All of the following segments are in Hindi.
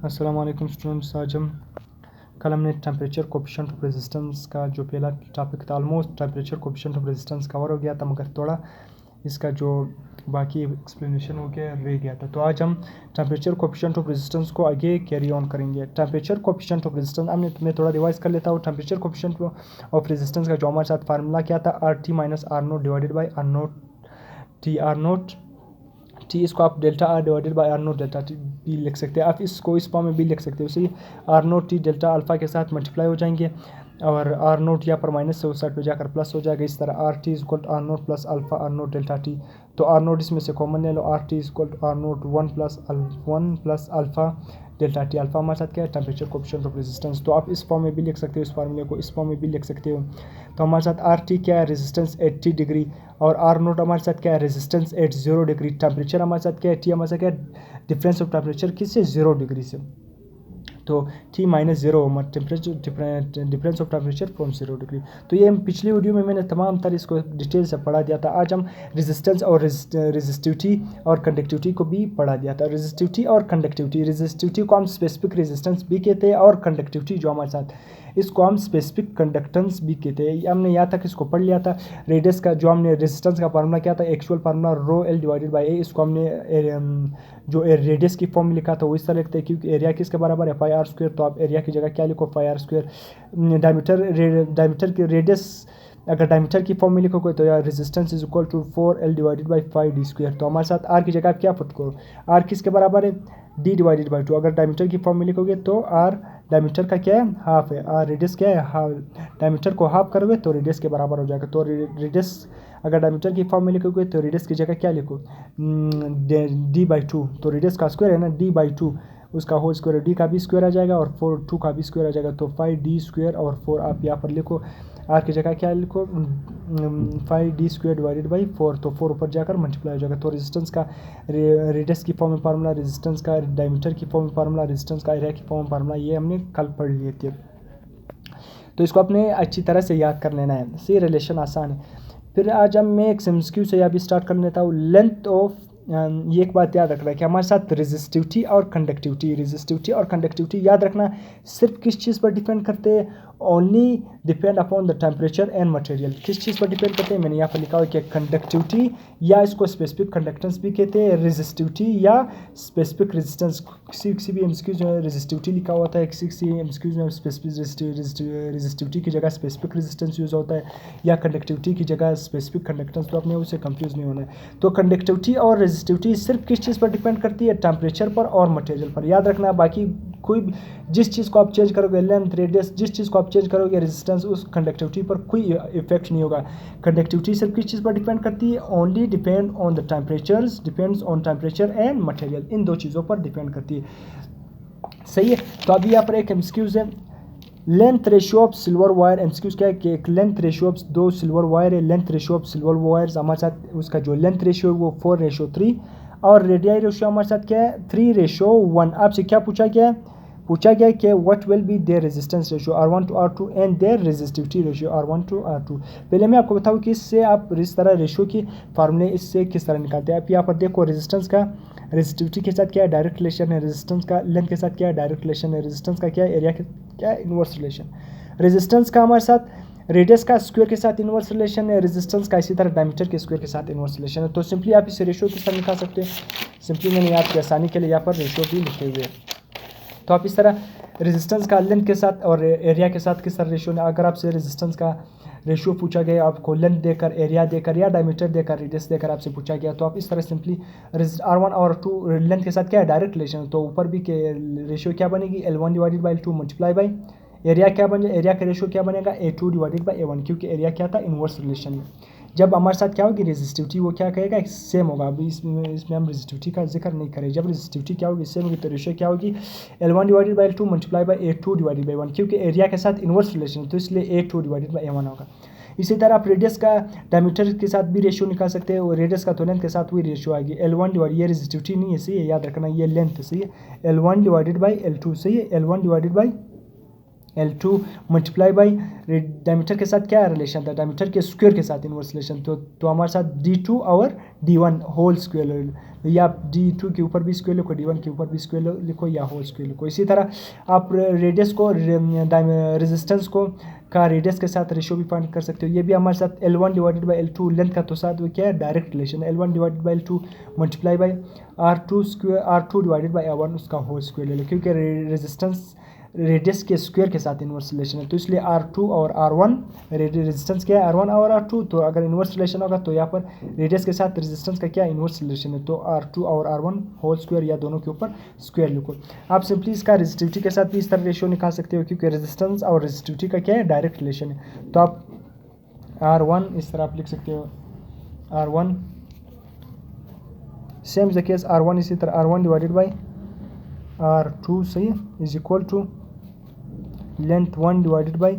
अस्सलाम वालेकुम स्टूडेंट्स। आज कल हमने टेम्परेचर कोफिशिएंट ऑफ रेजिस्टेंस का जो पहला टॉपिक था, almost temperature coefficient of resistance cover हो गया था, मगर थोड़ा इसका जो बाकी एक्सप्लेनेशन हो गया रह गया था। तो आज हम टेम्परेचर कोफिशिएंट ऑफ रेजिस्टेंस को आगे कैरी ऑन करेंगे। टेम्परेचर कोफिशिएंट ऑफ रेजिस्टेंस मैं थोड़ा रिवाइज कर लेता हूँ। टेम्परेचर कोफिशिएंट ऑफ रेजिस्टेंस का जो हमारे साथ फार्मूला क्या था, R T minus R nought divided by R nought T. R nought T इसको आप delta R divided by R note delta T भी लिख सकते हैं। आप इसको इस फॉर्म में भी लिख सकते हो। उसी R nought T delta alpha के साथ मल्टीप्लाई हो जाएंगे और आर नोट यहाँ पर माइनस से उस साइड पे जाकर प्लस हो जाएगा। इस तरह R T is equal to R naught plus alpha R note delta T. तो आर नोट इसमें से कॉमन ले लो, R T is equal to R naught one plus alpha delta T. Alpha हमारे साथ क्या है, टेम्परेचर कोफिशिएंट ऑफ रेजिस्टेंस। तो आप इस फॉर्म में भी लिख सकते हो, इस फार्मूले को इस फॉर्म में भी लिख सकते हो। तो हमारे साथ आर टी क्या है, रेजिस्टेंस 80 डिग्री, और आर नोट हमारे साथ क्या है, रेजिस्टेंस एट 0 डिग्री। टेम्परेचर हमारे साथ क्या है, टी हमारे साथ क्या है, डिफरेंस ऑफ टेम्परेचर किससे, 0 डिग्री से। तो T minus zero temperature difference of temperature from 0 degree. तो ये पिछली वीडियो में मैंने तमाम तरह इसको डिटेल से पढ़ा दिया था। आज हम रेजिस्टेंस और रेजिस्टिविटी और कंडक्टिविटी को भी पढ़ा दिया था। रेजिस्टिविटी को हम स्पेसिफिक रेजिस्टेंस भी कहते हैं, और कंडक्टिविटी जो हमारे साथ इसको हम स्पेसिफिक कंडक्टेंस भी कहते हैं। हमने यहाँ तक इसको पढ़ लिया था। रेडियस का जो हमने रेजिस्टेंस का फार्मूला क्या था, actual formula rho L divided by A. इसको हमने जो रेडियस की फॉर्म में लिखा था वो इस तरह लिखते हैं, क्योंकि एरिया किसके बराबर है, पाई आर स्क्वायर। तो आप एरिया की जगह क्या लिखो, पाई आर स्क्वायर। डायमीटर की रेडियस अगर डायमीटर की फॉर्म में लिखोगे तो यार resistance is equal to 4L divided by 5D square. तो हमारे साथ आर की जगह आप क्या पुट करो, आर किसके बराबर है, डी डिवाइडेड बाई 2। अगर डायमीटर की फॉर्म में लिखोगे तो आर डायमीटर का क्या है, हाफ है, आर रेडियस क्या है, हाफ। डायमीटर को हाफ करोगे तो रेडियस के बराबर हो जाएगा। तो रेडियस अगर डायमीटर की फॉर्म में लिखोगे तो रेडियस की जगह क्या लिखो, डी बाई 2। तो रेडियस का स्क्वायर है ना, डी बाई 2, उसका होल स्क्वायर, डी का भी स्क्वायर आ जाएगा और 2 का भी स्क्वायर आ जाएगा। तो 5D स्क्वायर और 4 आप यहाँ पर लिखो, आर की जगह क्या लिखो, 5D स्क्वायर डिवाइडेड बाई 4। तो 4 ऊपर जाकर मल्टीप्लाई हो जाएगा। तो रेजिस्टेंस का रेडियस की फॉर्म में फार्मूला, रेजिस्टेंस का डायमीटर की फॉर्म में फार्मूला, रेजिस्टेंस का एरिया की फॉर्म में फार्मूला, ये हमने कल पढ़ लिए थे। तो इसको अपने अच्छी तरह से याद कर लेना है, सी रिलेशन आसान है। फिर आज हम मैं एक एमसीक्यू से यहाँ भी स्टार्ट कर लेता हूँ। लेंथ ऑफ, ये एक बात याद रखना है कि हमारे साथ रेजिस्टिविटी और कंडक्टिविटी याद रखना सिर्फ किस चीज़ पर डिपेंड करते हैं, only depend upon the temperature and material. किस चीज़ पर डिपेंड करते हैं, मैंने यहाँ पर लिखा हुआ कि कंडक्टिविटी, या इसको स्पेसिफिक कंडक्टेंस भी कहते हैं, रेजिस्टिविटी या स्पेसिफिक रेजिस्टेंस। किसी भी एमसीक्यूज में रेजिस्टिविटी लिखा होता है, किसी एमसीक्यूज में स्पेसिफिक रेजिस्टिविटी की जगह स्पेसिफिक रेजिस्टेंस यूज़ होता है, या कंडक्टिविटी की जगह स्पेसिफिक कंडक्टेंस। तो आपने उससे कंफ्यूज नहीं होना है। तो कंडक्टिविटी और रेजिस्टिविटी सिर्फ किस चीज़ पर डिपेंड करती है, टेम्परेचर पर और मटेरियल पर। याद रखना, बाकी कोई जिस चीज़ को आप चेंज करोगे, लेंथ, रेडियस, जिस चीज़ को आप चेंज करोगे रेजिस्टेंस, उस कंडक्टिविटी पर कोई इफेक्ट नहीं होगा। कंडक्टिविटी सिर्फ किस चीज़ पर डिपेंड करती है, only depend on the temperatures, depends on temperature and material. इन दो चीज़ों पर डिपेंड करती है, सही है। तो अभी यहाँ पर एक एमसीक्यूज है, length ratio of silver wire. MCQs क्या है कि एक length ratio of 2 silver wire है। Length ratio of silver wires हमारे साथ उसका जो लेंथ रेशियो है वो 4:3, और रेडियाई रेशियो हमारे साथ क्या है, 3:1। आपसे क्या पूछा गया है, पूछा गया कि what will be their resistance ratio R1 to R2 and their resistivity ratio R1 to R2। पहले मैं आपको बताऊँ कि इससे आप इस तरह रेशियो की फार्मूले इससे किस तरह निकालते हैं। आप यहाँ पर देखो, रेजिस्टेंस का रेजिस्टिविटी के साथ क्या है, डायरेक्ट रिलेशन है। रेजिस्टेंस का लेंथ के साथ क्या है, डायरेक्ट रिलेशन है। रेजिस्टेंस का क्या है, एरिया के क्या है, इनवर्स रिलेशन। रेजिस्टेंस का हमारे साथ रेडियस का स्क्वायर के साथ इनवर्स रिलेशन है। रेजिस्टेंस का इसी तरह डायमीटर के स्क्वायर के साथ इनवर्स रिलेशन है। तो सिंपली आप इस रेशियो किस तरह निकाल सकते हैं, सिंपली मैंने आपकी आसानी के लिए यहाँ पर रेशियो भी लिखे हुए हैं। तो आप इस तरह रेजिस्टेंस का लेंथ के साथ और एरिया के साथ किस तरह रेशियो, अगर आपसे रेजिस्टेंस का रेशियो पूछा गया, आपको लेंथ देकर, एरिया देकर, या डायमीटर देकर, रेडियस देकर आपसे पूछा गया, तो आप इस तरह सिंपली R1 और R2 लेंथ के साथ क्या है, डायरेक्ट रिलेशन। तो ऊपर भी के रेशियो क्या बनेगी, L1 divided by L2 multiply by area क्या बन जाए, एरिया का रेशियो क्या बनेगा, A2 डिवाइडेड बाई A1, क्योंकि एरिया क्या था, इनवर्स रिलेशन में। जब हमारे साथ क्या होगी रेजिस्टिविटी, वो क्या कहेगा, सेम होगा। अभी इसमें हम रेजिस्टिविटी का जिक्र नहीं करें। जब रेजिस्टिविटी क्या होगी, सेम होगी, तो रेशियो क्या होगी, L1 divided by L2 multiply by A2 divided by 1, क्योंकि एरिया के साथ इनवर्स रिलेशन, तो इसलिए A2 डिवाइडेड बाई A1 होगा। इसी तरह आप रेडियस का डायमीटर के साथ भी रेशियो निकाल सकते हैं, और रेडियस का तो लेंथ के साथ वही रेशियो आएगी। L1 डिवाइड, ये रेजिस्टिविटी नहीं है, सही है, याद रखना, ये लेंथ सही है, L1 डिवाइडेड बाई L2 सही है, L1 divided by L2 multiply by diameter के साथ क्या रिलेशन था, डायमीटर के स्क्वायर के साथ इनवर्स रिलेशन। तो हमारे साथ D2 और D1 होल स्क्वायर, या D2 के ऊपर भी स्क्वायर लिखो, D1 के ऊपर भी स्क्वायर लिखो, या होल स्क्वायर लिखो। इसी तरह आप रेडियस को रेजिस्टेंस को का रेडियस के साथ रेशियो भी फाइंड कर सकते हो। ये भी हमारे साथ L1 divided by L2 length का तो साथ वो क्या है, direct relation. L1 divided by L2 multiply by R2 divided by R1 उसका होल स्क्वायर ले लो, क्योंकि रेजिस्टेंस रेडियस के स्क्वायर के साथ इनवर्स रिलेशन है। तो इसलिए R2 और R1 रेजिस्टेंस क्या है, R1 और R2। तो अगर इनवर्स रिलेशन होगा तो यहाँ पर रेडियस के साथ रेजिस्टेंस का क्या इनवर्स रिलेशन है। तो R2 और R1 होल स्क्वायर या दोनों के ऊपर स्क्वायर लिखो। आप सिंपली इसका रेजिस्टिविटी के साथ भी इस तरह रेशियो निकाल सकते हो, क्योंकि रेजिस्टेंस और रेजिस्टिविटी का क्या है, डायरेक्ट रिलेशन है। तो आप R1 इस तरह आप लिख सकते हो, R1 same the case R1 इसी तरह R1 डिवाइडेड बाई R2 सही है is equal to length 1 divided by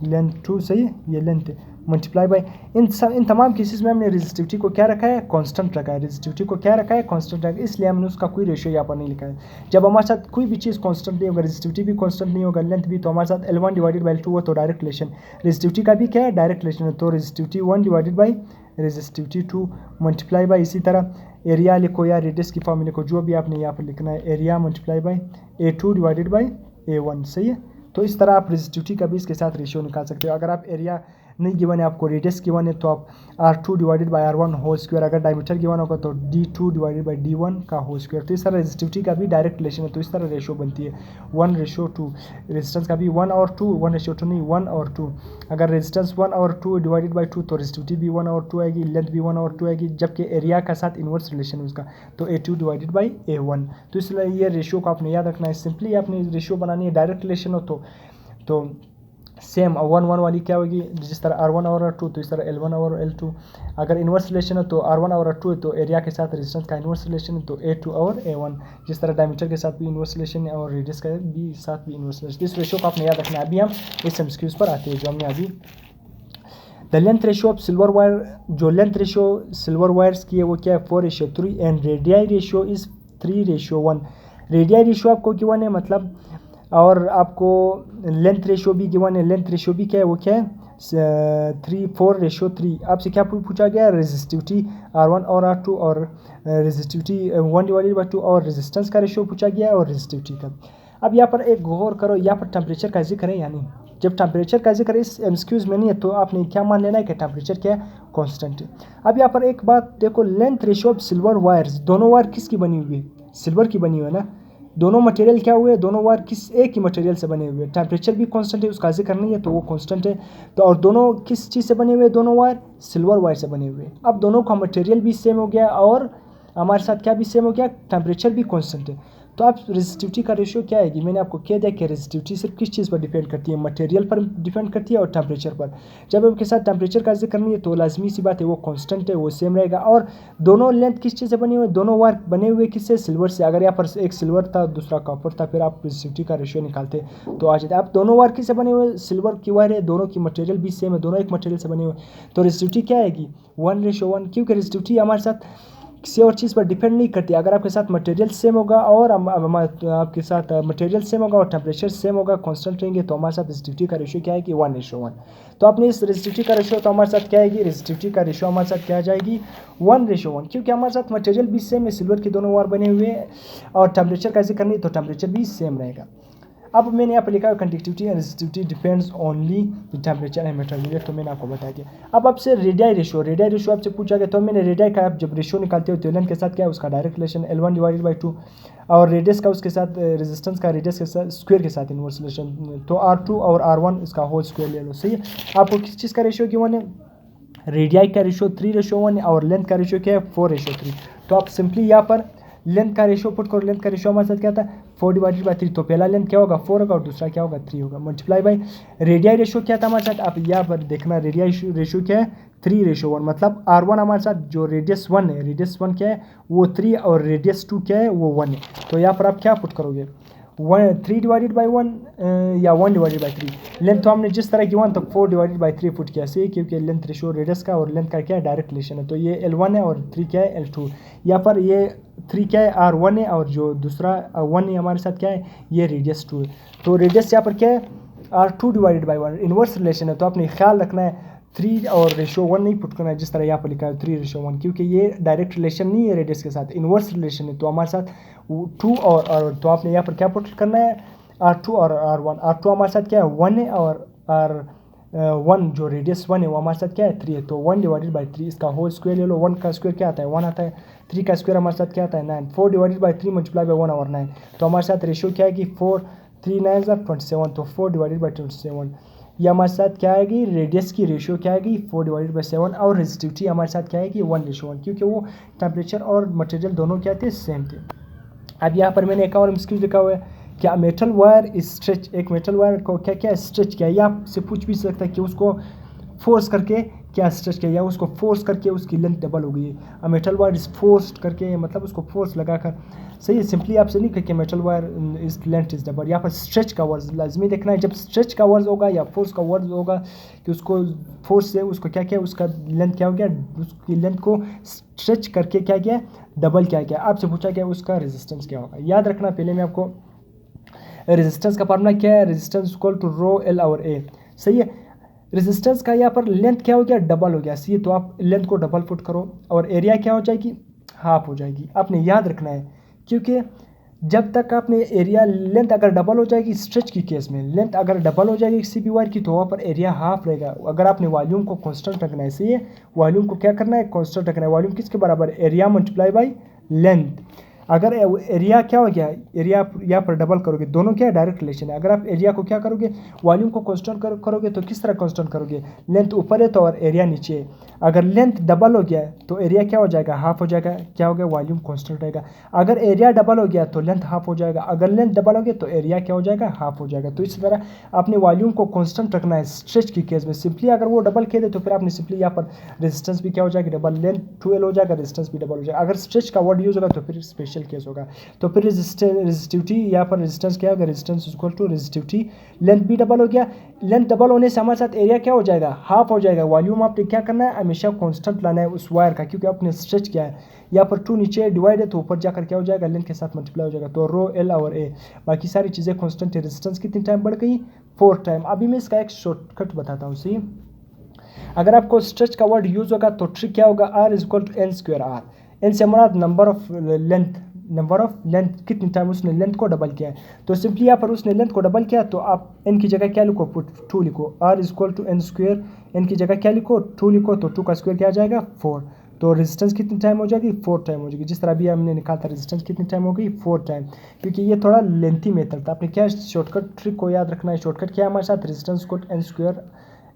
length 2 सही है, ये लेंथ है, मल्टीप्लाई बाई इन तमाम केसेस में हमने रेजिस्टिविटी को क्या रखा है, कांस्टेंट रखा है। रेजिस्टिविटी को क्या रखा है, कांस्टेंट रखा है, इसलिए हमने उसका कोई रेशियो यहाँ पर नहीं लिखा है। जब हमारे साथ कोई भी चीज़ कांस्टेंट नहीं होगा, रेजिस्टिविटी भी कांस्टेंट नहीं होगा, लेंथ भी, तो हमारे साथ L1 डिवाइडेड बाई L2 हुआ तो डायरेक्ट रिलेशन। रेजिस्टिविटी का भी क्या है, डायरेक्ट रिलेशन है। तो resistivity 1 divided by resistivity 2 multiply by इसी तरह एरिया लिखो या रेडियस की फॉर्म में लिखो, जो भी आपने यहाँ पर लिखना है, area multiply by A2 divided by A1 सही है। तो इस तरह आप रेजिस्टिविटी का भी इसके साथ रेशियो निकाल सकते हो। अगर आप एरिया नहीं गिवन है, आपको रेडियस गिवन है, तो आप R2 divided by R1 whole square, अगर डायमीटर गिवन होगा तो D2 डिवाइडेड बाई D1 का होल स्क्वायर। तो इस तरह रेजिस्टिविटी का भी डायरेक्ट रिलेशन है। तो इस तरह रेशियो बनती है 1:2। रेजिस्टेंस का भी 1 और 2, 1:2 नहीं 1 और 2। अगर रेजिस्टेंस 1 और 2 डिवाइडेड बाई 2 तो रेजिस्टिविटी भी 1 और 2 आएगी, लेंथ भी 1 और 2 आएगी, जबकि एरिया का साथ इन्वर्स रिलेशन है उसका, तो A2 डिवाइडेड बाई A1। तो इसलिए ये रेशियो को आपने याद रखना है। सिंपली आपने रेशियो बनानी है, डायरेक्ट रिलेशन हो तो सेम 1:1 वाली क्या होगी, जिस तरह R1 और R2 तो इस तरह L1 और L2। अगर इन्वर्स रिलेशन है तो R1 और R2 है तो एरिया के साथ रेजिस्टेंस का इन्वर्स रिलेशन है तो A2 और A1। जिस तरह डायमीटर के साथ भी इन्वर्स रिलेशन है और रेडियस के भी साथ भी इन्वर्स रिलेशन। इस रेशियो को आपने याद रखना है। अभी हम इस एमसीक्यूज पर आते हैं जो हमने अभी। The length ratio of silver wire, जो लेंथ रेशियो सिल्वर वायर्स की है वो क्या है, 4:3 and radii ratio is 3:1। Radii ratio आपको गिवन है मतलब, और आपको लेंथ रेशियो भी गिवन है। लेंथ रेशियो भी क्या है, वो क्या है 4:3। आपसे क्या पूछा गया, रेजिस्टिविटी R1 और R2 और रेजिस्टिविटी 1 डिवाइडेड बाई 2 और रेजिस्टेंस का रेशियो पूछा गया है और रेजिस्टिविटी का। अब यहाँ पर एक गौर करो, यहाँ पर टेम्परेचर का जिक्र है या नहीं। जब टेम्परेचर का जिक्र इस एमसीक्यूज में नहीं है तो आपने क्या मान लेना है कि टेम्परेचर क्या है, कांस्टेंट है। अब यहाँ पर एक बात देखो, length ratio of silver wires, दोनों वायर किसकी बनी हुई है, सिल्वर की बनी हुई है ना। दोनों मटेरियल क्या हुए, दोनों वायर किस एक ही मटेरियल से बने हुए, टेम्परेचर भी कांस्टेंट है, उसका जिक्र नहीं है तो वो कांस्टेंट है। तो और दोनों किस चीज़ से बने हुए, दोनों वायर सिल्वर वायर से बने हुए। अब दोनों का मटेरियल भी सेम हो गया और हमारे साथ क्या भी सेम हो गया, टेम्परेचर भी कांस्टेंट है। तो आप रेजिस्टिविटी का रेशियो क्या आएगी, मैंने आपको कह दिया कि रेजिस्टिविटी सिर्फ किस चीज़ पर डिपेंड करती है, मटेरियल पर डिपेंड करती है और टेम्परेचर पर। जब आपके साथ टेम्परेचर का जिक्र नहीं है तो लाजमी सी बात है वो कांस्टेंट है, वो सेम रहेगा। और दोनों लेंथ किस चीज़ से बने हुए, दोनों वायर बने हुए किससे, सिल्वर से। अगर यहाँ पर एक सिल्वर था दूसरा कॉपर था, फिर आप रेजिस्टिविटी का रेशियो निकालते तो आ जाते। आप दोनों वायर किससे बने हुए, सिल्वर की वायर है, दोनों की मटेरियल भी सेम है, दोनों एक मटेरियल से बने हुए, तो रेजिस्टिविटी क्या आएगी 1:1, क्योंकि रेजिस्टिविटी हमारे साथ किसी और चीज़ पर डिपेंड नहीं करती। अगर आपके साथ मटेरियल सेम होगा और आपके साथ मटेरियल सेम होगा और टेम्परेचर सेम होगा, कांस्टेंट रहेंगे, तो हमारे साथ रेजिस्टिविटी का रेशियो क्या है कि 1:1। तो आपने इस रेजिस्टिविटी का रेशियो तो हमारे साथ क्या आएगी, रेजिस्टिविटी का रेशियो हमारे साथ क्या आ जाएगी 1:1, क्योंकि हमारे साथ मटेरियल भी सेम है, सिल्वर के दोनों वायर बने हुए हैं और टेम्परेचर का जिक्र नहीं तो टेम्परेचर भी सेम रहेगा। अब मैंने यहाँ पर लिखा है conductivity and resistivity depends only the temperature and material, तो मैंने आपको बता दिया। अब आपसे रेडियाई रेशियो आपसे पूछा गया, तो मैंने रेडियाई का आप जब रेशियो निकालते हो तो लेंथ के साथ क्या है उसका direct relation L1 divided by 2 और रेडियस का उसके साथ रेजिस्टेंस का रेडियस के साथ स्क्वायर के साथ इनवर्स रिलेशन, तो R2 और R1 इसका होल स्क्वायर ले लो, सही है। आपको किस चीज़ का रेशियो गिवन है, रेडियाई का रेशियो 3:1 और लेंथ का रेशियो क्या है 4:3। तो आप सिंपली यहाँ पर लेंथ का रेशियो पुट करो, लेंथ का रेशियो हमारे साथ क्या था 4 डिवाइडेड बाई 3, तो पहला लेंथ क्या होगा 4 होगा और दूसरा क्या होगा 3 होगा, मल्टीप्लाई बाई रेडियाई रेशियो क्या था हमारे साथ, आप यहाँ पर देखना रेडियाई रेशियो क्या है 3:1, मतलब R1 हमारे साथ जो रेडियस 1 है, रेडियस 1 क्या है वो 3 और रेडियस 2 क्या है वो 1 है। तो यहाँ पर आप क्या पुट करोगे 3 डिवाइडेड बाई 1 या 1 डिवाइडेड बाई 3। लेंथ तो हमने जिस तरह की 1 तो 4 डिवाइडेड बाई 3 फुट किया, सही, क्योंकि लेंथ रेशियो रेडियस का और लेंथ का क्या है डायरेक्ट रिलेशन है। तो ये L1 है और 3 क्या है L2। यहाँ पर ये 3 क्या है R1 है और जो दूसरा 1 है हमारे साथ क्या है ये रेडियस 2 है। तो रेडियस यहाँ पर क्या है R2 divided by 1 inverse relation है, तो आपने ख्याल रखना है 3 और रेशो 1 नहीं पुट करना है जिस तरह यहाँ पर लिखा है 3:1, क्योंकि ये डायरेक्ट रिलेशन नहीं है रेडियस के साथ, इन्वर्स रिलेशन है। तो हमारे साथ 2 और तो आपने यहाँ पर क्या पुट करना है R2 और R1। R2 हमारे साथ क्या है 1 है और R1 जो रेडियस 1 है वो हमारे साथ क्या है 3 है, तो 1 डिवाइडेड बाई 3 इसका होल स्क्वायर ले लो। 1 का स्क्वायर क्या आता है 1 आता है, 3 का स्क्वायर हमारे साथ क्या आता है 9, 4 डिवाइडेड बाई 3 मल्टीप्लाई बाई 1 और 9, तो हमारे साथ रेशियो क्या आएगी 4 3 9 27, तो 4 डिवाइडेड बाई 27। ये हमारे साथ क्या आएगी रेडियस की रेशियो क्या आएगी 4 डिवाइडेड बाई 7, और रेजिस्टिविटी हमारे साथ क्या आएगी 1:1, क्योंकि वो टेम्परेचर और मटेरियल दोनों क्या थे सेम थे। अब यहाँ पर मैंने एक और एक्सक्यूज लिखा हुआ है, क्या मेटल वायर स्ट्रेच, एक मेटल वायर को क्या क्या स्ट्रेच किया, या आपसे पूछ भी सकता है कि उसको फोर्स करके क्या स्ट्रेच किया, या उसको फोर्स करके उसकी लेंथ डबल हो गई है। मेटल वायर इज फोर्स्ड करके मतलब उसको फोर्स लगाकर, सही है, सिंपली आपसे नहीं कह कि metal wire is length is double. यहाँ पर स्ट्रेच का वर्ड लाजमी देखना है, जब स्ट्रेच का वर्ड होगा या फोर्स का वर्ड होगा कि उसको फोर्स से उसको क्या किया, उसका लेंथ क्या हो गया, उसकी लेंथ को स्ट्रेच करके क्या किया डबल क्या किया। आपसे पूछा गया उसका रेजिस्टेंस क्या होगा। याद रखना पहले मैं आपको रेजिस्टेंस का फार्मूला क्या है, resistance equal to rho L और ए, सही है। रेजिस्टेंस का यहाँ पर लेंथ क्या हो गया डबल हो गया, सही है, तो आप लेंथ को डबल पुट करो और एरिया क्या हो जाएगी हाफ हो जाएगी। आपने याद रखना है क्योंकि जब तक आपने एरिया लेंथ अगर डबल हो जाएगी स्ट्रेच की केस में, लेंथ अगर डबल हो जाएगी किसी भी वायर की तो वहाँ पर एरिया हाफ रहेगा। अगर आपने वॉल्यूम को कांस्टेंट रखना है, सही है, वॉल्यूम को क्या करना है कांस्टेंट रखना है। वॉल्यूम किसके बराबर है एरिया मल्टीप्लाई बाई लेंथ। अगर एरिया क्या हो गया एरिया यहाँ पर डबल करोगे, दोनों क्या है डायरेक्ट रिलेशन है। अगर आप एरिया को क्या करोगे वॉल्यूम को कांस्टेंट करोगे तो किस तरह कांस्टेंट करोगे, लेंथ ऊपर है तो और एरिया नीचे है। अगर लेंथ डबल हो गया तो एरिया क्या हो जाएगा हाफ हो जाएगा, क्या हो गया वॉल्यूम कांस्टेंट रहेगा। अगर एरिया डबल हो गया तो लेंथ हाफ हो जाएगा, अगर लेंथ डबल हो गया तो एरिया क्या हो जाएगा हाफ हो जाएगा। तो इस तरह आपने वॉल्यूम को कांस्टेंट रखना है स्ट्रेच की केस में। सिंपली अगर वो डबल कह दे तो फिर आपने सिंपली यहाँ पर रेजिस्टेंस भी क्या हो जाएगा डबल, लेंथ 2L हो जाएगा रेजिस्टेंस भी डबल हो जाएगा। अगर स्ट्रेच का वर्ड यूज होगा तो फिर स्पेशल केस होगा। तो फिर रेजिस्टिविटी यहाँ पर रेजिस्टेंस क्या होगा, resistance equal to resistivity, length भी डबल हो गया, लेंथ डबल होने से हमारे साथ एरिया क्या हो जाएगा हाफ हो जाएगा। वॉल्यूम आपने क्या करना है हमेशा कांस्टेंट लाना है उस वायर का, क्योंकि आपने स्ट्रेच किया है। यहाँ पर 2 नीचे डिवाइड है तो ऊपर जाकर क्या हो जाएगा लेंथ के साथ मल्टीप्लाई हो जाएगा, तो रो एल और ए, बाकी सारी चीज़ें कांस्टेंट है। रेजिस्टेंस कितनी टाइम बढ़ गई 4 टाइम। अभी मैं इसका एक शॉर्टकट बताता हूँ, सही। अगर आपको स्ट्रेच का वर्ड यूज होगा तो ट्रिक क्या होगा, R is equal to N square R. N से हमारा नंबर ऑफ लेंथ कितनी टाइम उसने लेंथ को डबल किया है, तो सिंपली यहाँ पर उसने लेंथ को डबल किया तो आप एन की जगह क्या लिखो पुट 2 लिखो, R is equal to N square, N की जगह क्या लिखो 2 लिखो, तो 2 का स्क्वायर क्या आ जाएगा 4। तो रेजिस्टेंस कितनी टाइम हो जाएगी 4 टाइम हो जाएगी। जिस तरह अभी हमने निकाला था रेजिस्टेंस कितनी टाइम हो गई 4 टाइम, क्योंकि ये थोड़ा लेंथी मेथड था। आपने क्या शॉर्टकट ट्रिक को याद रखना है, शॉर्टकट क्या है हमारे साथ रेजिस्टेंस को एन स्क्वायर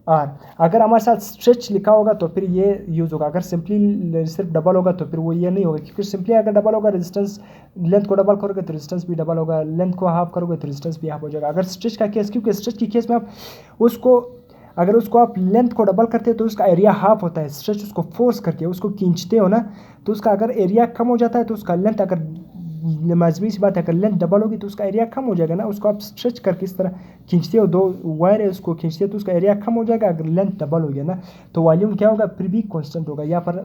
आर। अगर हमारे साथ स्ट्रेच लिखा होगा तो फिर ये यूज़ होगा, अगर सिंपली सिर्फ डबल होगा तो फिर वो ये नहीं होगा, क्योंकि सिंपली अगर डबल होगा रेजिस्टेंस, लेंथ को डबल करोगे तो रेजिस्टेंस भी डबल होगा, लेंथ को हाफ करोगे तो रेजिस्टेंस भी हाफ हो जाएगा। अगर स्ट्रेच का केस, क्योंकि स्ट्रेच की केस में आप उसको अगर उसको आप लेंथ को डबल करते हो तो उसका एरिया हाफ होता है। स्ट्रेच उसको फोर्स करके उसको खींचते हो ना, तो उसका अगर एरिया कम हो जाता है तो उसका लेंथ, अगर मजबूरी सी बात है अगर लेंथ डबल होगी तो उसका एरिया कम हो जाएगा ना। उसको आप स्ट्रेच करके इस तरह खींचते हो, 2 वायर है उसको खींचते हो तो उसका एरिया कम हो जाएगा। अगर लेंथ डबल हो गया ना तो वॉल्यूम क्या होगा फिर भी कांस्टेंट होगा। यहाँ पर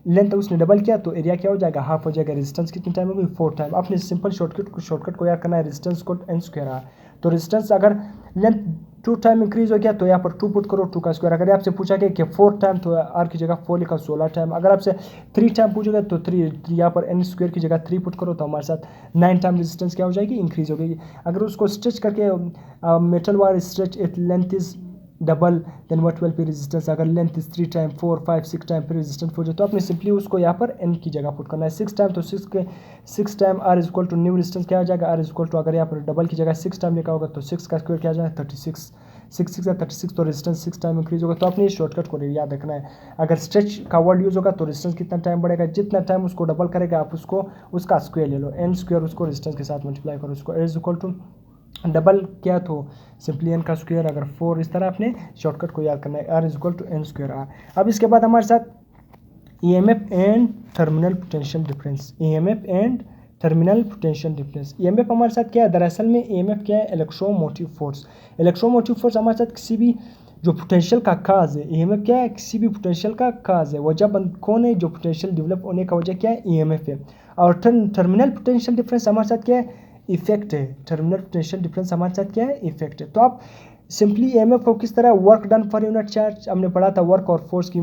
लेंथ उसने डबल किया तो एरिया क्या हो जाएगा हाफ हो जाएगा। रेजिस्टेंस कितनी टाइम होगी 4 टाइम। आपने सिंपल शॉर्टकट को याद करना है, रेजिस्टेंस को एन स्क्वायर आर। तो रेजिस्टेंस अगर लेंथ 2 टाइम इंक्रीज हो गया तो यहाँ पर 2 पुट करो 2 का स्क्वायर। अगर आपसे पूछा गया कि 4 टाइम तो आर की जगह 4 लिखा 16 टाइम। अगर आपसे 3 टाइम पूछोगे तो 3 यहाँ पर एन स्क्वायर की जगह 3 पुट करो तो हमारे साथ 9 टाइम रेजिस्टेंस क्या हो जाएगी इंक्रीज हो गई। अगर उसको स्ट्रेच करके metal wire stretch it length is double then what will be resistance. अगर लेंथ इज 3 टाइम 4 5 6 टाइम फिर रेजिस्टेंस हो जाए तो आपने सिंपली उसको यहाँ पर एन की जगह पुट करना है 6 टाइम। तो 6 time R is equal to new resistance क्या आ जाएगा, आर इज इक्वल टू, अगर यहाँ पर डबल की जगह 6 टाइम लिखा होगा तो 6 का स्क्वायर क्या आ जाएगा 36, 6 6 36, तो रेजिस्टेंस 6 टाइम इंक्रीज होगा। तो आपने इस शॉर्टकट को याद रखना है। अगर स्ट्रेच का वर्ड यूज होगा तो रेजिस्टेंस कितना टाइम बढ़ेगा, जितना टाइम उसको डबल करेगा आप उसको उसका स्क्वायर ले लो, एन स्क्वायर उसको रेजिस्टेंस के साथ मल्टीप्लाई करो, उसको इज इक्वल टू डबल क्या तो सिंपली एन का स्क्वायर, अगर 4, इस तरह आपने शॉर्टकट को याद करना है, R is equal to N square R. अब इसके बाद हमारे साथ EMF and terminal potential difference, EMF and terminal potential difference. EMF हमारे साथ क्या है, दरअसल में ईएमएफ क्या है इलेक्ट्रोमोटिव फोर्स। इलेक्ट्रोमोटिव फोर्स हमारे साथ किसी भी जो पोटेंशियल का काज है, ईएमएफ क्या है किसी भी पोटेंशियल का काज है, वजह कौन है, जो पोटेंशियल डेवलप होने का वजह क्या है ईएमएफ है। और टर्मिनल पोटेंशियल डिफरेंस हमारे साथ क्या है इफेक्ट है, टर्मिनल पोटेंशियल डिफरेंस हमारे साथ क्या है, इफेक्ट है। तो आप सिंपली ईएमएफ को किस तरह, work done per unit charge, हमने पढ़ा था वर्क और फोर्स की,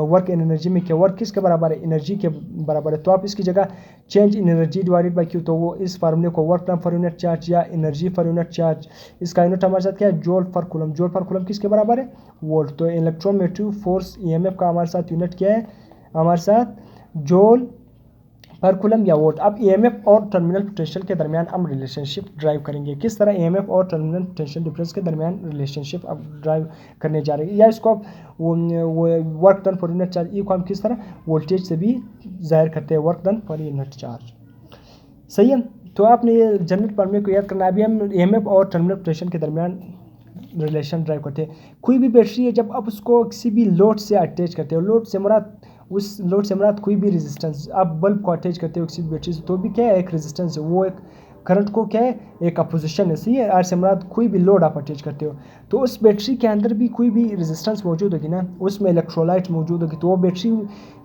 वर्क इन एनर्जी में क्या, वर्क किसके बराबर है, एनर्जी के बराबर है। तो आप इसकी जगह change in energy divided by Q, तो वो इस फार्मूले को work done per unit charge या एनर्जी पर यूनिट चार्ज, इसका यूनिट हमारे साथ क्या है, जूल पर कूलम। जूल पर कूलम किसके बराबर है, वोल्ट। तो इलेक्ट्रोमोटिव फोर्स ईएमएफ का हमारे साथ यूनिट क्या है, हमारे साथ जूल पर कूलम या वोल्ट। अब ईएमएफ और टर्मिनल पोटेंशियल के दरमियान हम रिलेशनशिप ड्राइव करेंगे। किस तरह ईएमएफ और टर्मिनल पोटेंशियल डिफरेंस के दरमियान रिलेशनशिप अब ड्राइव करने जा रहे हैं, या इसको आप work done per unit charge को हम किस तरह वोल्टेज से भी जाहिर करते हैं, work done per unit charge. सही है। तो आपने ये जनरल फॉर्मूले को याद करना। अभी हम ईएमएफ और टर्मिनल पोटेंशियल के दरमियान रिलेशन ड्राइव करते हैं। कोई भी बैटरी है, जब आप उसको किसी भी लोड से अटैच करते हो, लोड से मुराद उस लोड से मुराद कोई भी रेजिस्टेंस, आप बल्ब को अटैच करते हो किसी भी बैटरी से, तो भी क्या है, एक रेजिस्टेंस है, वो एक करंट को क्या है, एक अपोजिशन है। सही है। आर से मुराद कोई भी लोड आप अटैच करते हो, तो उस बैटरी के अंदर भी कोई भी रेजिस्टेंस मौजूद होगी ना, उसमें इलेक्ट्रोलाइट मौजूद होगी, तो वो बैटरी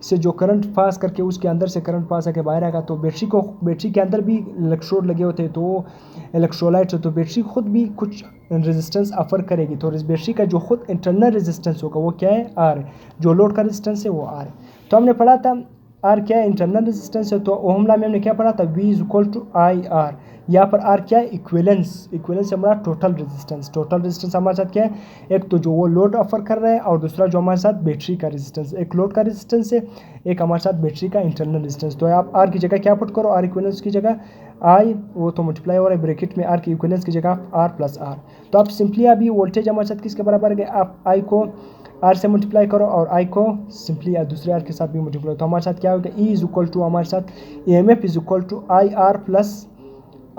से जो करंट पास करके उसके अंदर से करंट पास करके बाहर आएगा, तो बैटरी के अंदर भी इलेक्ट्रोड लगे होते हैं, तो इलेक्ट्रोलाइट, तो बैटरी खुद भी कुछ रेजिस्टेंस ऑफर करेगी। तो बैटरी का जो खुद इंटरनल रेजिस्टेंस होगा वो क्या है, आर है। जो लोड का रेजिस्टेंस है वो आर है। तो हमने पढ़ा था आर क्या है, इंटरनल रेजिस्टेंस है। तो ओहम लॉ में हमने क्या पढ़ा था, V is equal to I R. यहाँ पर आर क्या है, इक्विवेलेंस। इक्विवेलेंस से हमारा टोटल रेजिस्टेंस। टोटल रेजिस्टेंस हमारे साथ क्या है, एक तो जो वो लोड ऑफर कर रहा है, और दूसरा जो हमारे साथ बैटरी का रेजिस्टेंस। एक लोड का रेजिस्टेंस है, एक हमारे साथ बैटरी का इंटरनल रेजिस्टेंस। तो आप आर की जगह क्या पुट करो, आर इक्विवेलेंस की जगह आई, वो तो मल्टीप्लाई हो रहा है ब्रैकेट में, आर की इक्विवेलेंस की जगह आर प्लस आर। तो आप सिंपली अभी वोल्टेज हमारे साथ किसके बराबर है, आप आई को आर से मल्टीप्लाई करो और आई को सिंपली दूसरे आर के साथ भी मल्टीप्लाई, तो हमारे साथ क्या होगा, ई इज इक्वल टू हमारे साथ EMF is equal to I R plus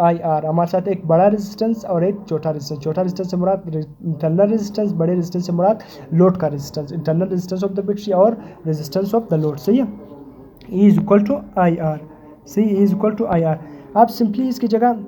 I R. हमारे साथ एक बड़ा रेजिस्टेंस और एक छोटा रेजिस्टेंस। छोटा रेजिस्टेंस से मुराद इंटरनल रेजिस्टेंस, बड़े रेजिस्टेंस से मुराद लोड का resistance, internal resistance of the battery और रेजिस्टेंस ऑफ द लोड। सही है। E is equal to I R. सही, E is equal to I R. आप सिंपली इसकी जगह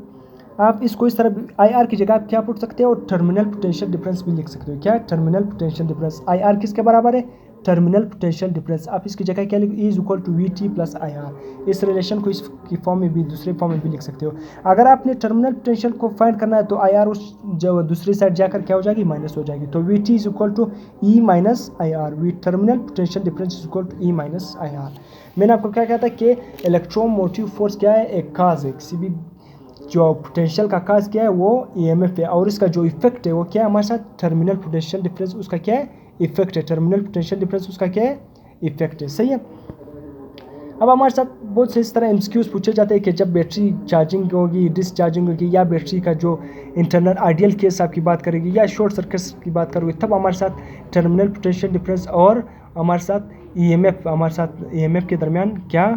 आप इसको इस तरह आई आर की जगह आप क्या पुट सकते हो, टर्मिनल पोटेंशियल डिफरेंस भी लिख सकते हो। क्या, terminal potential difference. I R किसके बराबर है, टर्मिनल पोटेंशियल डिफरेंस। आप इसकी जगह क्या लिखो, E is equal to V T plus I R. इस रिलेशन को इसकी फॉर्म में भी, दूसरे फॉर्म में भी लिख सकते हो। अगर आपने टर्मिनल पोटेंशियल को फाइंड करना है तो आई आर उस जो दूसरी साइड जाकर क्या हो जाएगी, माइनस हो जाएगी। तो V T is equal to E minus I R. V terminal potential difference is equal to E minus I R. मैंने आपको क्या कहा था कि इलेक्ट्रोमोटिव फोर्स क्या है, एक काज है। किसी भी जो पोटेंशियल का काज क्या है, वो ईएमएफ है, और इसका जो इफेक्ट है वो क्या है, हमारे साथ टर्मिनल पोटेंशियल डिफरेंस उसका क्या है, इफेक्ट है। टर्मिनल पोटेंशियल डिफरेंस उसका क्या है, इफेक्ट है। सही है। अब हमारे साथ बहुत से इस तरह एमसीक्यूज पूछे जाते हैं कि जब बैटरी चार्जिंग होगी, डिसचार्जिंग होगी, या बैटरी का जो इंटरनल आइडियल केस आपकी बात करेगी, या शॉर्ट सर्किट की बात करोगे, तब हमारे साथ टर्मिनल पोटेंशियल डिफरेंस और हमारे साथ ईएमएफ, हमारे साथ ईएमएफ के दरमियान क्या,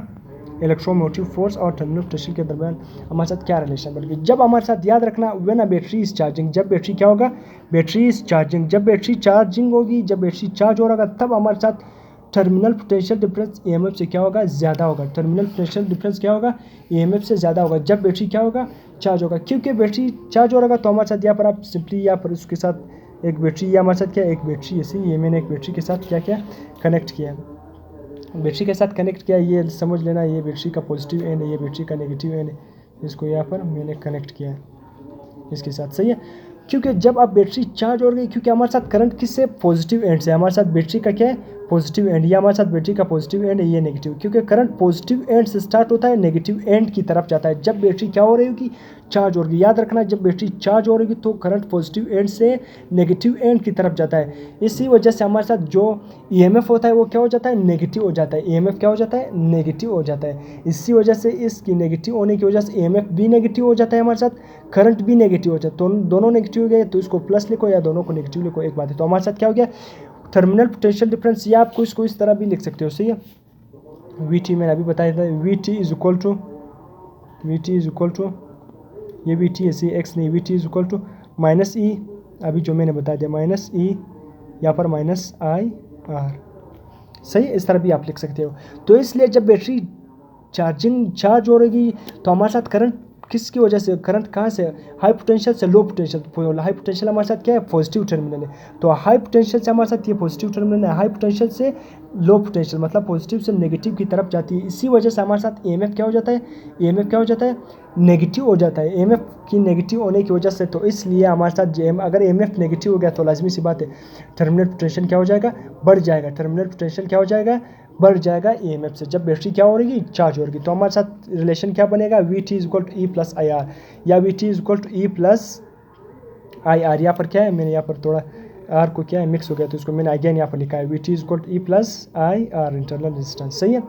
इलेक्ट्रोमोटिव फोर्स और टर्मिनल पोटेंशियल के दरमियान हमारे साथ क्या रिलेशन बन गई। जब हमारे साथ याद रखना, when a battery is charging, जब बैटरी क्या होगा, बैटरी इज चार्जिंग, जब बैटरी चार्जिंग होगी, जब बैटरी चार्ज हो रहा होगा, तब हमारे साथ टर्मिनल पोटेंशियल डिफरेंस ईएमएफ से क्या होगा, ज़्यादा होगा। टर्मिनल पोटेंशियल डिफरेंस क्या होगा, ईएमएफ से ज़्यादा होगा, जब बैटरी क्या होगा, चार्ज होगा। क्योंकि बैटरी चार्ज हो रहा होगा, तो हमारे साथ यहाँ पर आप सिंपली यहाँ पर उसके साथ एक बैटरी, या हमारे साथ क्या, एक बैटरी ऐसी, ये मैंने एक बैटरी के साथ क्या क्या कनेक्ट किया, बैटरी के साथ कनेक्ट किया, ये समझ लेना, ये बैटरी का पॉजिटिव एंड है, ये बैटरी का नेगेटिव एंड है, इसको यहाँ पर मैंने कनेक्ट किया है इसके साथ। सही है। क्योंकि जब आप बैटरी चार्ज हो गई, क्योंकि हमारे साथ करंट किससे, पॉजिटिव एंड से, हमारे साथ बैटरी का क्या है, पॉजिटिव एंड, या हमारे साथ बैटरी का पॉजिटिव एंड है, ये नेगेटिव, क्योंकि करंट पॉजिटिव एंड से स्टार्ट होता है, नेगेटिव एंड की तरफ जाता है जब बैटरी क्या हो रही होगी, चार्ज हो रही। याद रखना, जब बैटरी चार्ज हो रही होगी तो करंट पॉजिटिव एंड से नेगेटिव एंड की तरफ जाता है। इसी वजह से हमारे साथ जो ईएमएफ होता है वो क्या हो जाता है, नेगेटिव हो जाता है। ईएमएफ क्या हो जाता है, नेगेटिव हो जाता है। इसी वजह से इसकी नेगेटिव होने की वजह से ईएमएफ भी नेगेटिव हो जाता है, हमारे साथ करंट भी नेगेटिव हो जाता है। तो दोनों नेगेटिव हो गए, तो इसको प्लस लिखो या दोनों को नेगेटिव लिखो, एक बात है। तो हमारे साथ क्या हो गया, टर्मिनल पोटेंशियल डिफरेंस, या आपको इसको इस तरह भी लिख सकते हो। सही है। वी टी मैंने अभी बताया था, V T is equal to, V T is equal to, ये वी टी ऐसे एक्स नहीं, V T is equal to minus E, अभी जो मैंने बता दिया माइनस ई, यहाँ पर माइनस आई आर। सही, इस तरह भी आप लिख सकते हो। तो इसलिए जब बैटरी चार्ज हो रहेगी तो हमारे साथ करंट किसकी वजह से, करंट कहाँ से, हाई पोटेंशियल से लो पोटेंशियल। हाई पोटेंशियल हमारे साथ क्या है, पॉजिटिव टर्मिनल है, तो हाई पोटेंशियल से हमारे साथ ये पॉजिटिव टर्मिनल है, हाई पोटेंशियल से लो पोटेंशियल मतलब पॉजिटिव से नेगेटिव की तरफ जाती है। इसी वजह से हमारे साथ EMF क्या हो जाता है, EMF क्या हो जाता है, नेगेटिव हो जाता है, EMF की नेगेटिव होने की वजह से। तो इसलिए हमारे साथ अगर EMF नेगेटिव हो गया तो लाजमी सी बात है टर्मिनल पोटेंशियल क्या हो जाएगा, बढ़ जाएगा। टर्मिनल पोटेंशियल क्या हो जाएगा, बढ़ जाएगा EMF से। जब बैटरी क्या हो रही, चार्ज हो रही, तो हमारे साथ रिलेशन क्या बनेगा, VT = E + IR या VT = E + IR। यहाँ पर क्या है, मैंने यहाँ पर थोड़ा R को क्या है मिक्स हो गया, तो इसको मैंने अगेन यहाँ पर लिखा है VT = E + IR internal resistance. सही है,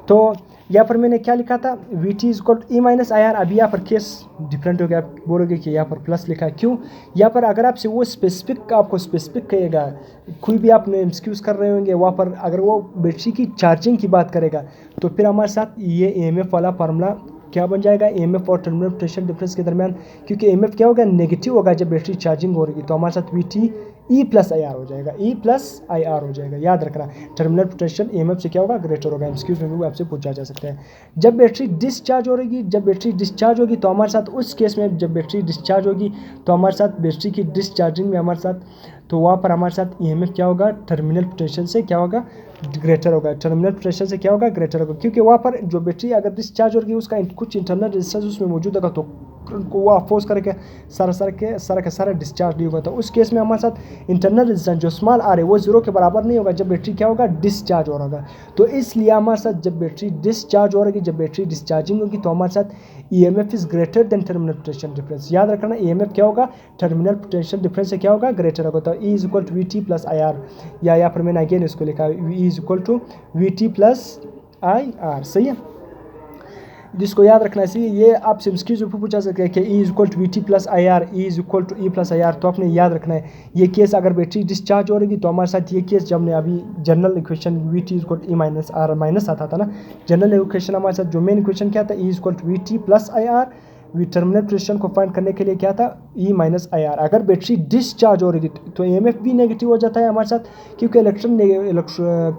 तो यहाँ पर मैंने क्या लिखा था, VT = E - IR। अभी यहाँ पर केस डिफरेंट हो गया, आप बोलोगे कि यहाँ पर प्लस लिखा है, क्यों। यहाँ पर अगर आपसे वो स्पेसिफिक आपको स्पेसिफिक कहेगा, कोई भी आपने एमसीक्यूज कर रहे होंगे, वहाँ पर अगर वो बैटरी की चार्जिंग की बात करेगा तो फिर हमारे साथ ये EMF वाला फार्मूला क्या बन जाएगा, EMF और टर्मिनल पोटेंशियल डिफरेंस के दरमियान, क्योंकि EMF क्या होगा, नेगेटिव होगा जब बैटरी चार्जिंग हो रही, तो हमारे साथ VT E + IR हो जाएगा, E + IR हो जाएगा। याद रखना, टर्मिनल पोटेंशियल EMF से क्या होगा, ग्रेटर होगा। एमसीक्यूज में भी आपसे पूछा जा सकता है। जब बैटरी डिस्चार्ज हो रही, जब बैटरी डिस्चार्ज होगी तो हमारे साथ उस केस में, जब बैटरी डिस्चार्ज होगी तो हमारे साथ बैटरी की डिस्चार्जिंग में हमारे साथ, तो वहाँ पर हमारे साथ EMF क्या होगा, टर्मिनल पोटेंशियल से क्या होगा, ग्रेटर होगा। टर्मिनल पोटेंशियल से क्या होगा, ग्रेटर होगा, क्योंकि वहाँ पर जो बैटरी अगर डिस्चार्ज होगी उसका कुछ इंटरनल रेजिस्टेंस उसमें मौजूद होगा, तो वो फोर्स करके सारा डिस्चार्ज नहीं होगा। तो उस केस में हमारे साथ इंटरनल रेजिस्टेंस जो स्मॉल r है वो 0 के बराबर नहीं होगा जब बैटरी क्या होगा, डिस्चार्ज हो रहा होगा। तो इसलिए हमारे साथ जब बैटरी डिस्चार्ज हो रही, जब बैटरी डिस्चार्जिंग होगी तो हमारे साथ EMF is greater than terminal potential difference. याद रखना, EMF क्या होगा, टर्मिनल पोटेंशियल डिफरेंस से क्या होगा, ग्रेटर होगा। तो E = VT + IR, या यहाँ पर मैंने अगेन इसको लिखा है E = VT + IR। सही है, जिसको याद रखना है। ये आप एमसीक्यूज में पूछा सकते हैं कि E = VT + IR, E = E + IR, तो आपने याद रखना है ये केस अगर बैटरी डिस्चार्ज हो रही तो हमारे साथ ये केस, जब हमने अभी general equation VT = E - R minus आता था ना, जनरल इक्वेशन हमारे साथ जो मेन इक्वेशन क्या था, E = VT + IR, terminal potential को फाइंड करने के लिए क्या था, E - IR। अगर बैटरी डिस्चार्ज हो रही थी तो EMF भी नेगेटिव हो जाता है हमारे साथ, क्योंकि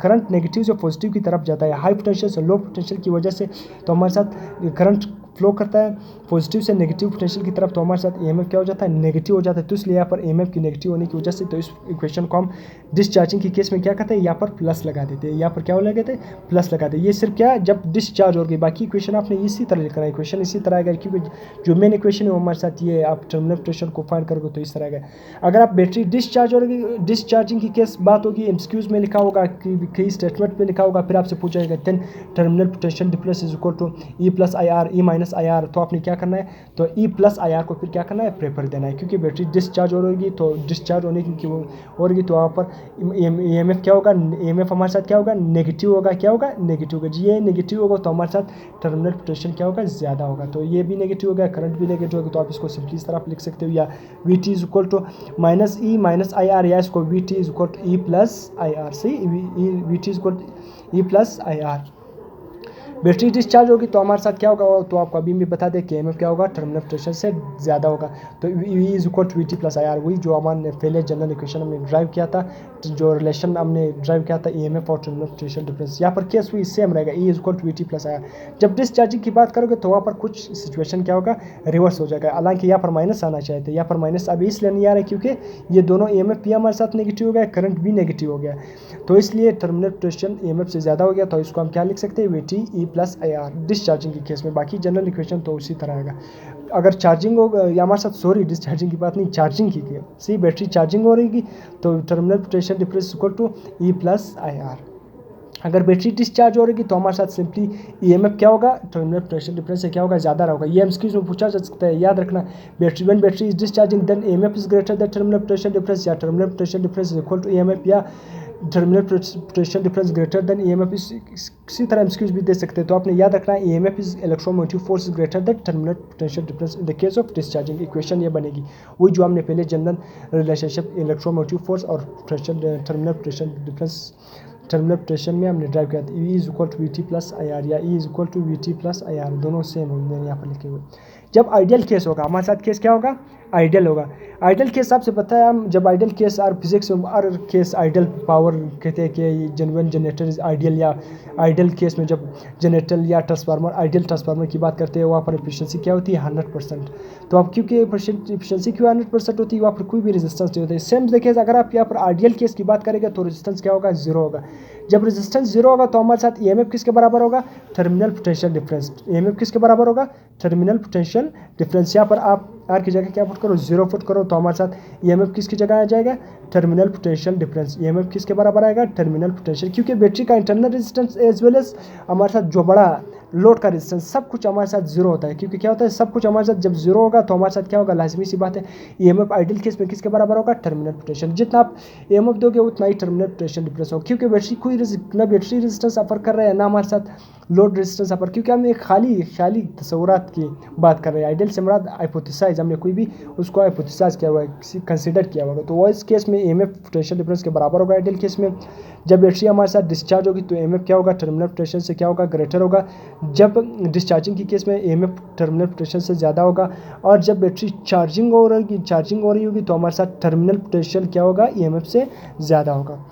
करंट नेगेटिव से पॉजिटिव की तरफ जाता है, हाई पोटेंशियल से लो पोटेंशियल की वजह से। तो हमारे साथ करंट फ्लो करता है पॉजिटिव से नेगेटिव पोटेंशियल की तरफ, तो हमारे साथ EMF क्या हो जाता है, नेगेटिव हो जाता है। तो इसलिए यहाँ पर EMF की नेगेटिव होने की वजह से, तो इस इक्वेशन को हम डिस्चार्जिंग की केस में क्या करते हैं, यहाँ पर प्लस लगा देते हैं, यहाँ पर क्या लगाते हैं, प्लस लगा देते। ये सिर्फ क्या है, जब डिस्चार्ज हो गई, बाकी इक्वेशन आपने इसी तरह लिखना है, इक्वेशन इसी तरह आएगा, क्योंकि जो मेन इक्वेशन है वो हमारे साथ ये, आप टर्मिनल पोटेंशियल को फाइंड करोगे तो इस तरह आएगा। अगर आप बैटरी डिस्चार्ज हो रही, डिस्चार्जिंग की केस बात होगी, एमसीक्यूज में लिखा होगा, कई स्टेटमेंट में लिखा होगा, फिर आपसे पूछा जाएगा then terminal potential difference is equal to E + IR, E - IR। तो आपने क्या करना है, तो E + IR को फिर क्या करना है, प्रेफर देना है, क्योंकि बैटरी डिस्चार्ज हो रही, तो डिस्चार्ज होने की हो रही तो वहाँ पर EMF क्या होगा, EMF हमारे साथ क्या होगा, नेगेटिव होगा। क्या होगा, नेगेटिव होगा। ये नेगेटिव होगा तो हमारे साथ टर्मिनल पोटेंशियल क्या होगा, ज़्यादा होगा। तो ये भी नेगेटिव हो गया, करंट भी नेगेटिव होगा, तो आप इसको सिंपली इस तरह लिख सकते हो, या VT = -E - IR, या इसको VT = E + IR। सही, VT = E + IR। Battery discharge होगी तो हमारे साथ क्या होगा, तो आपको अभी भी बता दें कि EMF क्या होगा, टर्मिनल पोटेंशियल से ज़्यादा होगा। तो E = VT + IR, वही जो हमारे पहले जनरल इक्वेशन हमने ड्राइव किया था, जो रिलेशन हमने ड्राइव किया था EMF और टर्मिनल पोटेंशियल डिफरेंस, यहाँ पर केस हुई सेम रहेगा, E = VT + IR। जब डिस्चार्जिंग की बात करोगे तो वहाँ पर कुछ सिचुएशन क्या होगा, रिवर्स हो जाएगा। हालांकि यहाँ पर माइनस आना चाहिए था, यहाँ पर माइनस अभी इसलिए नहीं आ रहा है क्योंकि ये दोनों EMF भी हमारे साथ नेगेटिव हो गया, करंट भी नेगेटिव हो गया, तो इसलिए टर्मिनल पोटेंशियल EMF से ज़्यादा हो गया। तो इसको हम क्या लिख सकते हैं, VT E + IR डिस्चार्जिंग की केस में। बाकी जनरल इक्वेशन तो उसी तरह आएगा। अगर चार्जिंग हो या हमारे साथ, सॉरी डिस्चार्जिंग की बात नहीं, चार्जिंग की सी बैटरी चार्जिंग हो रही तो terminal potential difference = E + IR। अगर बैटरी डिस्चार्ज हो रही तो हमारे साथ सिंपली EMF क्या होगा, टर्मिनल पोटेंशियल डिफरेंस से क्या होगा, ज़्यादा होगा। ये एमसीक्यूज में पूछा जा सकता है, याद रखना। Battery is discharging then EMF is greater than terminal potential difference, या terminal potential difference equal to EMF, या terminal potential difference greater than EMF। इसी तरह एमसीक्यूज भी दे सकते हैं। तो आपने याद रखना है EMF is electromotive force is greater than terminal potential difference in the case of discharging. Equation ये बनेगी वही जो हमने पहले जनरल रिलेशनशिप इलेक्ट्रोमोटिव फोर्स और terminal potential difference, terminal potential में हमने ड्राइव किया था। E = VT + IR, या E = VT + IR, दोनों सेम होंगे यहाँ पर लिखे हुए। जब आइडियल केस होगा हमारे साथ, केस क्या होगा, आइडियल होगा। आइडियल के हिसाब से पता है हम, जब आइडियल केस और फिजिक्स में और केस आइडियल पावर कहते हैं कि जेन्युइन जनरेटर इज आइडियल, या आइडियल केस में जब जनरेटर या ट्रांसफार्मर आइडियल ट्रांसफार्मर की बात करते हैं वहाँ पर एफिशिएंसी क्या होती है 100%। तो अब क्योंकि एफिशिएंसी क्यों 100% होती है, वहाँ पर कोई भी रेजिस्टेंस नहीं होता है। सेम देखिए अगर आप यहाँ पर आइडियल केस की बात करेंगे तो रेजिस्टेंस क्या होगा, जीरो होगा। जब रेजिस्टेंस जीरो होगा तो हमारे साथ ईएमएफ किसके बराबर होगा, टर्मिनल पोटेंशियल डिफरेंस। ईएमएफ किसके बराबर होगा, टर्मिनल पोटेंशियल डिफरेंस। यहाँ पर आप आर की जगह क्या पुट करो, जीरो पुट करो तो हमारे साथ ईएमएफ किसकी जगह आ जाएगा, टर्मिनल पोटेंशियल डिफरेंस। ईएमएफ किसके बराबर आएगा, टर्मिनल पोटेंशियल, क्योंकि बैटरी का internal resistance as well as हमारे साथ जो बड़ा लोड का रेजिस्टेंस सब कुछ हमारे साथ जीरो होता है। क्योंकि क्या होता है, सब कुछ हमारे साथ जब जीरो होगा तो हमारे साथ क्या होगा, लाजमी सी बात है ईएमएफ आइडियल केस में किसके बराबर होगा, टर्मिनल पोटेंशियल। जितना आप ईएमएफ दोगे उतना ही टर्मिनल पोटेंशियल डिफरेंस होगा। क्योंकि बैटरी कोई ना बैटरी रेजिस्टेंस अफर कर रहा है ना हमारे साथ लोड रेजिस्टेंस अफर, क्योंकि हम एक खाली तस्वुरात की बात कर रहे हैं। आइडियल से मुराद हाइपोथेसाइज, हमने कोई भी उसको हाइपोथेसाइज किया हुआ है, कंसीडर किया हुआ है। तो वो इस केस में ईएमएफ पोटेंशियल डिफरेंस के बराबर होगा आइडियल केस में। जब बैटरी हमारे साथ डिस्चार्ज होगी तो ईएमएफ क्या होगा, टर्मिनल पोटेंशियल से क्या होगा, ग्रेटर होगा। जब डिस्चार्जिंग की केस में ईएमएफ टर्मिनल पोटेंशियल से ज़्यादा होगा। और जब बैटरी चार्जिंग हो रही होगी तो हमारे साथ टर्मिनल पोटेंशियल क्या होगा, ईएमएफ से ज़्यादा होगा।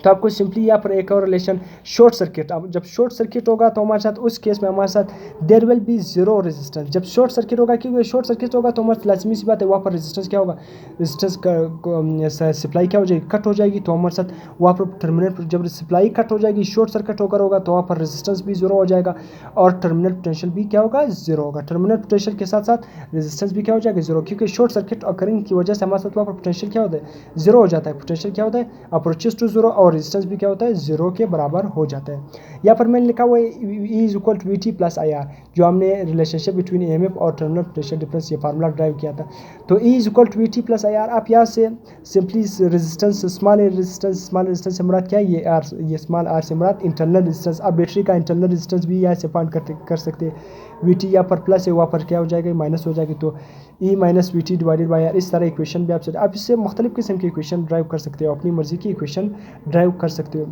तो आपको सिंपली यहाँ पर एक और रिलेशन शॉर्ट सर्किट, अब जब शॉर्ट सर्किट होगा तो हमारे साथ उस केस में हमारे साथ there will be zero resistance. जब शॉर्ट सर्किट होगा, क्योंकि शॉर्ट सर्किट होगा तो हमारे लाजमी सी बात है वहाँ पर रेजिस्टेंस क्या होगा, रेजिस्टेंस का सप्लाई क्या हो जाएगी, कट हो जाएगी। तो हमारे साथ वहाँ पर टर्मिनल, जब सप्लाई कट हो जाएगी शॉर्ट सर्किट होगा तो वहाँ पर रेजिस्टेंस भी जीरो हो जाएगा और टर्मिनल पोटेंशियल भी क्या होगा, जीरो होगा। टर्मिनल पोटेंशियल के साथ साथ रेजिस्टेंस भी क्या हो जाएगा, जीरो, क्योंकि शॉर्ट सर्किट अकरिंग की वजह से हमारे साथ वहाँ पर पोटेंशियल क्या होता है, जीरो हो जाता है। पोटेंशियल क्या होता है, अप्रोचेस टू जीरो, और रेजिस्टेंस भी क्या होता है, जीरो के बराबर हो जाता है। यहाँ पर मैंने लिखा हुआ है E is equal to VT plus IR, जो हमने रिलेशनशिप बिटवीन EMF और टर्मिनल पोटेंशियल डिफरेंस ये फार्मूला ड्राइव किया था। तो E is equal to VT plus IR, आप यहाँ से सिंपली रेजिस्टेंस स्मॉल रेजिस्टेंस से मुराद क्या है, ये स्मॉल r से मुराद इंटरनल रेजिस्टेंस। आप बैटरी का इंटरनल रेजिस्टेंस भी यहाँ से फाइंड कर सकते हैं। VT यहाँ पर प्लस है, वहाँ पर क्या हो जाएगा, माइनस हो जाएगी। तो E minus VT divided by R, इस तरह इक्वेशन भी आप इससे मुख्तलिफ किस्म की इक्वेशन ड्राइव कर सकते हो, अपनी मर्जी की इक्वेशन ड्राइव कर सकते हो।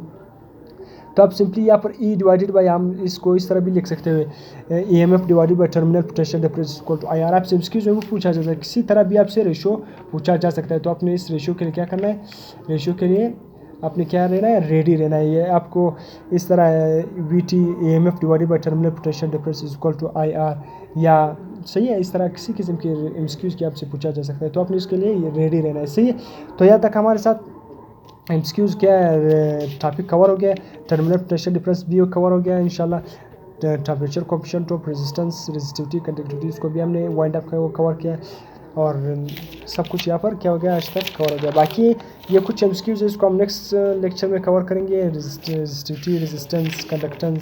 तो आप सिंपली यहाँ पर E डिवाइडेड बाई, हम इसको इस तरह भी लिख सकते हैं EMF divided by terminal potential difference equal to IR। आपसे इसकी जो पूछा जाता है, किसी तरह भी आपसे रेशो पूछा जा सकता है। तो आपने इस रेशो के लिए क्या करना है, रेशो के लिए आपने क्या रहना है, रेडी रहना है। ये आपको इस तरह VT EMF divided by terminal potential difference equal to IR, या सही है, इस तरह किसी किस्म के एमसीक्यूज की आपसे पूछा जा सकता है। तो आपने इसके लिए रेडी रहना है, सही है। तो यहाँ तक हमारे साथ एमसीक्यूज क्या टॉपिक कवर हो गया, टर्मिनल पोटेंशियल डिफरेंस भी कवर हो गया इंशाल्लाह। Temperature coefficient of resistance, resistivity, conductivity, इसको भी हमने वाइंड अप कवर किया और सब कुछ यहाँ पर क्या हो गया, आज तक कवर हो गया। बाकी ये कुछ एमसीक्यूज है, इसको हम नेक्स्ट लेक्चर में कवर करेंगे, रेजिस्टिविटी, रेजिस्टेंस, कंडक्टेंस,